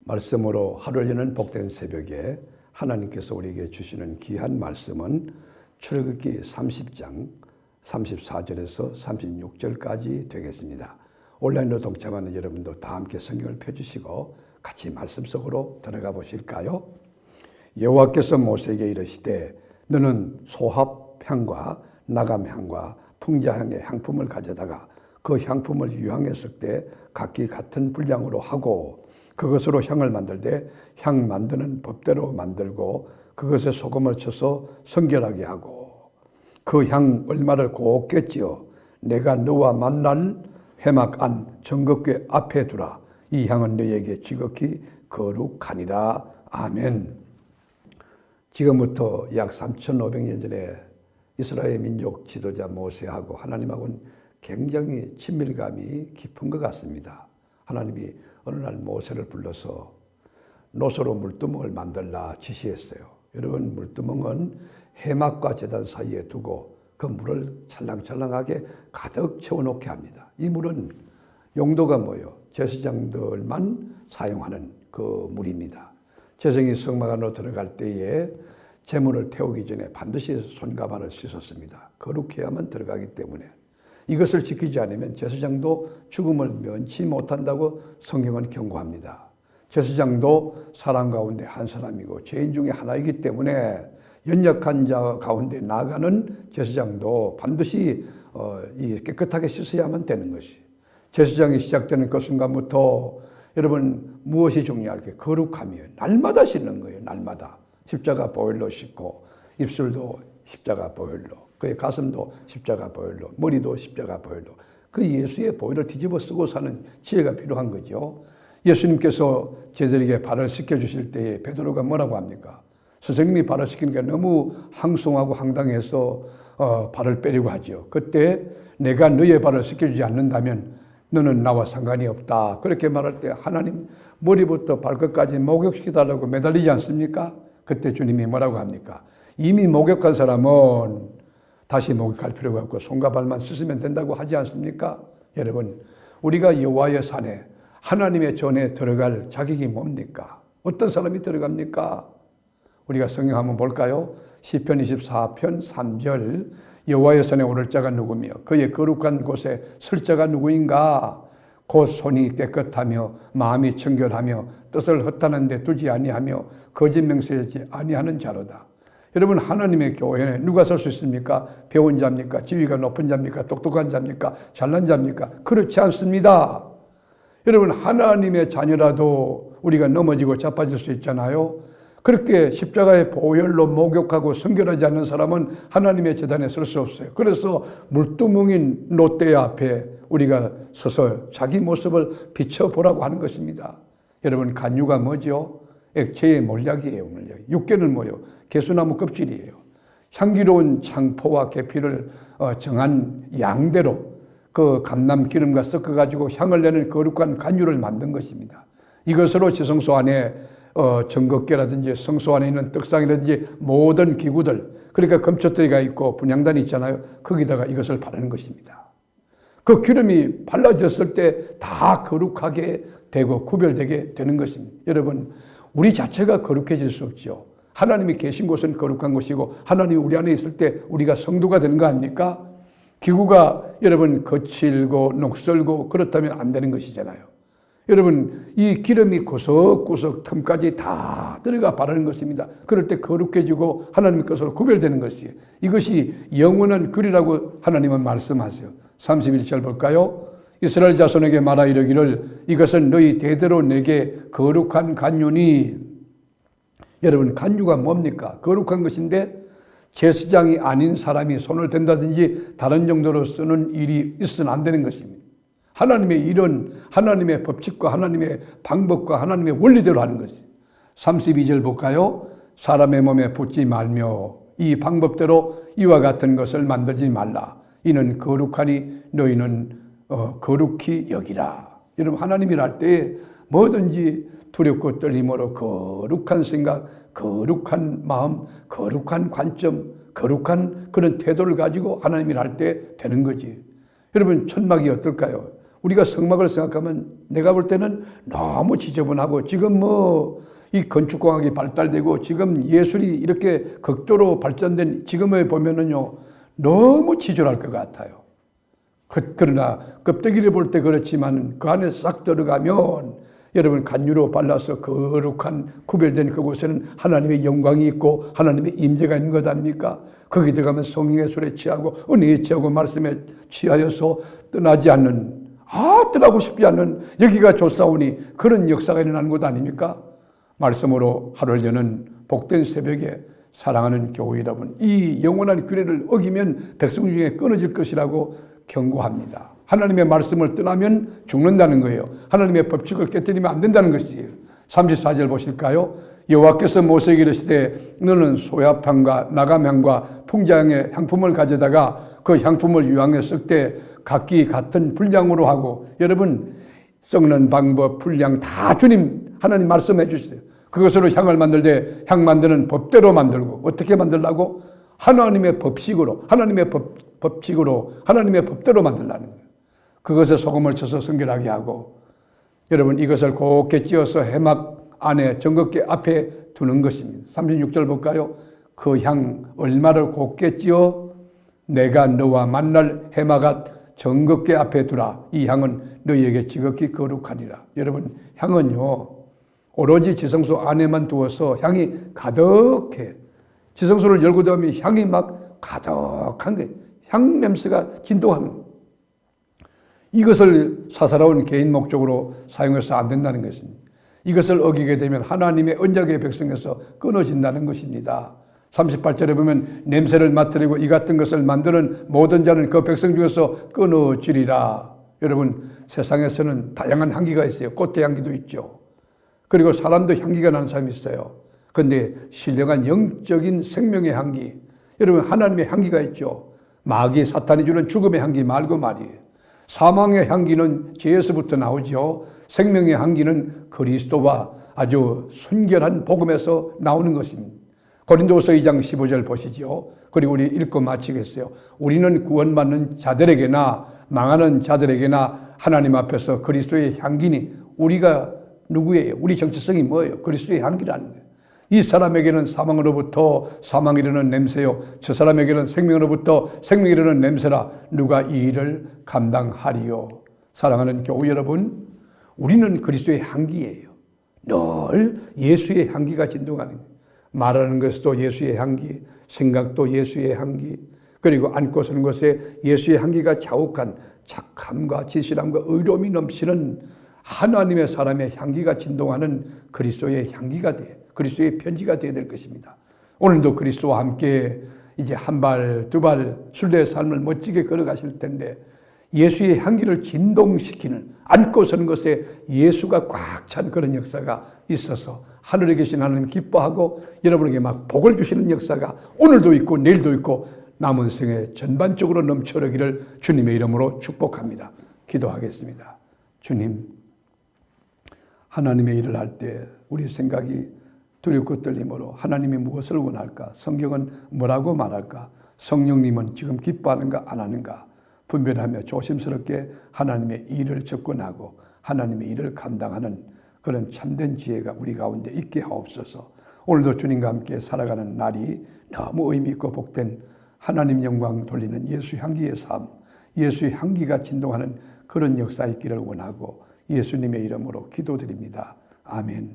말씀으로 하루를 여는 복된 새벽에 하나님께서 우리에게 주시는 귀한 말씀은 출애굽기 30장 34절에서 36절까지 되겠습니다. 온라인으로 동참하는 여러분도 다 함께 성경을 펴주시고 같이 말씀 속으로 들어가 보실까요? 여호와께서 모세에게 이르시되 너는 소합향과 나감향과 풍자향의 향품을 가져다가 그 향품을 유향에 섞되 각기 같은 분량으로 하고 그것으로 향을 만들되 향 만드는 법대로 만들고 그것에 소금을 쳐서 성결하게 하고 그 향 얼마를 곱게 찌어 내가 너와 만날 회막 안 정극궤 앞에 두라. 이 향은 너에게 지극히 거룩하니라. 아멘. 지금부터 약 3,500년 전에 이스라엘 민족 지도자 모세하고 하나님하고는 굉장히 친밀감이 깊은 것 같습니다. 하나님이 어느 날 모세를 불러서 노소로 물두멍을 만들라 지시했어요. 여러분, 물두멍은 해막과 제단 사이에 두고 그 물을 찰랑찰랑하게 가득 채워놓게 합니다. 이 물은 용도가 뭐예요? 제사장들만 사용하는 그 물입니다. 제사장이 성막 안으로 들어갈 때에 제물을 태우기 전에 반드시 손과 발을 씻었습니다. 거룩해야만 들어가기 때문에 이것을 지키지 않으면 제사장도 죽음을 면치 못한다고 성경은 경고합니다. 제사장도 사람 가운데 한 사람이고 죄인 중에 하나이기 때문에 연약한 자 가운데 나아가는 제사장도 반드시 깨끗하게 씻어야만 되는 것이. 제사장이 시작되는 그 순간부터 여러분 무엇이 중요할까요? 거룩함이에요. 날마다 씻는 거예요. 날마다. 십자가 보혈로 씻고 입술도 십자가 보혈로, 그의 가슴도 십자가 보혈로, 머리도 십자가 보혈로, 그 예수의 보혈을 뒤집어 쓰고 사는 지혜가 필요한 거죠. 예수님께서 제자에게 발을 씻겨주실 때에 베드로가 뭐라고 합니까? 선생님이 발을 씻기니까 너무 항송하고 황당해서 발을 빼려고 하죠. 그때 내가 너의 발을 씻겨주지 않는다면 너는 나와 상관이 없다. 그렇게 말할 때 하나님 머리부터 발끝까지 목욕시켜달라고 매달리지 않습니까? 그때 주님이 뭐라고 합니까? 이미 목욕한 사람은 다시 목욕할 필요가 없고 손과 발만 씻으면 된다고 하지 않습니까? 여러분, 우리가 여호와의 산에 하나님의 전에 들어갈 자격이 뭡니까? 어떤 사람이 들어갑니까? 우리가 성경 한번 볼까요? 시편 24편 3절 여호와의 산에 오를 자가 누구며 그의 거룩한 곳에 설 자가 누구인가? 곧 손이 깨끗하며 마음이 청결하며 뜻을 허탄한 데 두지 아니하며 거짓 맹세하지 아니하는 자로다. 여러분, 하나님의 교회에 누가 설 수 있습니까? 배운 자입니까? 지위가 높은 자입니까? 똑똑한 자입니까? 잘난 자입니까? 그렇지 않습니다. 여러분, 하나님의 자녀라도 우리가 넘어지고 자빠질 수 있잖아요. 그렇게 십자가의 보혈로 목욕하고 성결하지 않는 사람은 하나님의 제단에 설 수 없어요. 그래서 물두멍인 롯데 앞에 우리가 서서 자기 모습을 비춰보라고 하는 것입니다. 여러분, 간유가 뭐죠? 액체의 몰약이에요. 육개는 뭐예요? 개수나무 껍질이에요. 향기로운 창포와 계피를 정한 양대로 그 감람 기름과 섞어가지고 향을 내는 거룩한 간유를 만든 것입니다. 이것으로 지성소 안에 정극계라든지 성소 안에 있는 떡상이라든지 모든 기구들, 그러니까 금초대가 있고 분향단이 있잖아요. 거기다가 이것을 바르는 것입니다. 그 기름이 발라졌을 때 다 거룩하게 되고 구별되게 되는 것입니다. 여러분, 우리 자체가 거룩해질 수 없죠. 하나님이 계신 곳은 거룩한 곳이고 하나님이 우리 안에 있을 때 우리가 성도가 되는 거 아닙니까? 기구가 여러분 거칠고 녹슬고 그렇다면 안 되는 것이잖아요. 여러분, 이 기름이 구석구석 틈까지 다 들어가 바르는 것입니다. 그럴 때 거룩해지고 하나님 것으로 구별되는 것이에요. 이것이 영원한 규례라고 하나님은 말씀하세요. 31절 볼까요? 이스라엘 자손에게 말하 이르기를 이것은 너희 대대로 내게 거룩한 간유니. 여러분, 간유가 뭡니까? 거룩한 것인데 제사장이 아닌 사람이 손을 댄다든지 다른 정도로 쓰는 일이 있어서는 안 되는 것입니다. 하나님의 일은 하나님의 법칙과 하나님의 방법과 하나님의 원리대로 하는 것이에요. 32절 볼까요? 사람의 몸에 붙지 말며 이 방법대로 이와 같은 것을 만들지 말라. 이는 거룩하니 너희는 거룩히 여기라. 여러분, 하나님이라 할 때 뭐든지 두렵고 떨림으로 거룩한 생각, 거룩한 마음, 거룩한 관점, 거룩한 그런 태도를 가지고 하나님이라 할 때 되는 거지. 여러분, 천막이 어떨까요? 우리가 성막을 생각하면 내가 볼 때는 너무 지저분하고 지금 이 건축공학이 발달되고 지금 예술이 이렇게 극도로 발전된 지금에 보면은요, 너무 지저분할 것 같아요. 그러나 껍데기를 볼 때 그렇지만 그 안에 싹 들어가면 여러분 간유로 발라서 거룩한 구별된 그곳에는 하나님의 영광이 있고 하나님의 임재가 있는 것 아닙니까? 거기 들어가면 성령의 술에 취하고 은혜에 취하고 말씀에 취하여서 떠나지 않는, 떠나고 싶지 않는, 여기가 좋사오니 그런 역사가 일어나는 것 아닙니까? 말씀으로 하루를 여는 복된 새벽에 사랑하는 교회 여러분, 이 영원한 규례를 어기면 백성 중에 끊어질 것이라고 경고합니다. 하나님의 말씀을 떠나면 죽는다는 거예요. 하나님의 법칙을 깨뜨리면 안 된다는 것이에요. 34절 보실까요? 여호와께서 모세에게 이르시되 너는 소야향과 나감향과 풍자향의 향품을 가져다가 그 향품을 유향에 쓸 때 각기 같은 분량으로 하고, 여러분 썩는 방법, 분량 다 주님 하나님 말씀해 주세요. 그것으로 향을 만들 때 향 만드는 법대로 만들고, 어떻게 만들라고? 하나님의 법칙으로, 하나님의 법칙으로, 하나님의 법대로 만들라는 거예요. 그것에 소금을 쳐서 성결하게 하고, 여러분 이것을 곱게 찧어서 해막 안에 정극계 앞에 두는 것입니다. 36절 볼까요? 그 향 얼마를 곱게 찧어 내가 너와 만날 해막앗 정극계 앞에 두라. 이 향은 너희에게 지극히 거룩하니라. 여러분 향은요, 오로지 지성소 안에만 두어서 향이 가득해. 지성소를 열고 나오면 향이 막 가득한 거예요. 향 냄새가 진동하는 거예요. 이것을 사사로운 개인 목적으로 사용해서 안 된다는 것입니다. 이것을 어기게 되면 하나님의 언약의 백성에서 끊어진다는 것입니다. 38절에 보면 냄새를 맡으려고 이 같은 것을 만드는 모든 자는 그 백성 중에서 끊어지리라. 여러분 세상에서는 다양한 향기가 있어요. 꽃대 향기도 있죠. 그리고 사람도 향기가 나는 사람이 있어요. 그런데 신령한 영적인 생명의 향기, 여러분 하나님의 향기가 있죠. 마귀 사탄이 주는 죽음의 향기 말고 말이에요. 사망의 향기는 죄에서부터 나오죠. 생명의 향기는 그리스도와 아주 순결한 복음에서 나오는 것입니다. 고린도서 2장 15절 보시죠. 그리고 우리 읽고 마치겠어요. 우리는 구원받는 자들에게나 망하는 자들에게나 하나님 앞에서 그리스도의 향기니, 우리가 누구예요? 우리 정체성이 뭐예요? 그리스도의 향기라는 거예요. 이 사람에게는 사망으로부터 사망이 이르는 냄새요, 저 사람에게는 생명으로부터 생명이 이르는 냄새라. 누가 이 일을 감당하리요? 사랑하는 교우 여러분, 우리는 그리스도의 향기예요. 늘 예수의 향기가 진동하는 거예요. 말하는 것도 예수의 향기, 생각도 예수의 향기, 그리고 앉고 서는 것에 예수의 향기가 자욱한 착함과 진실함과 의로움이 넘치는 하나님의 사람의 향기가 진동하는 그리스도의 향기가 돼, 그리스도의 편지가 되어야 될 것입니다. 오늘도 그리스도와 함께 이제 한 발, 두 발 순례의 삶을 멋지게 걸어가실 텐데, 예수의 향기를 진동시키는, 앉고 서는 것에 예수가 꽉 찬 그런 역사가 있어서 하늘에 계신 하나님 기뻐하고 여러분에게 막 복을 주시는 역사가 오늘도 있고 내일도 있고 남은 생에 전반적으로 넘쳐나기를 주님의 이름으로 축복합니다. 기도하겠습니다. 주님, 하나님의 일을 할 때 우리 생각이 두렵고 떨림으로 하나님이 무엇을 원할까? 성경은 뭐라고 말할까? 성령님은 지금 기뻐하는가 안 하는가? 분별하며 조심스럽게 하나님의 일을 접근하고 하나님의 일을 감당하는 그런 참된 지혜가 우리 가운데 있게 하옵소서. 오늘도 주님과 함께 살아가는 날이 너무 의미 있고 복된 하나님 영광 돌리는 예수 향기의 삶, 예수의 향기가 진동하는 그런 역사 있기를 원하고 예수님의 이름으로 기도드립니다. 아멘.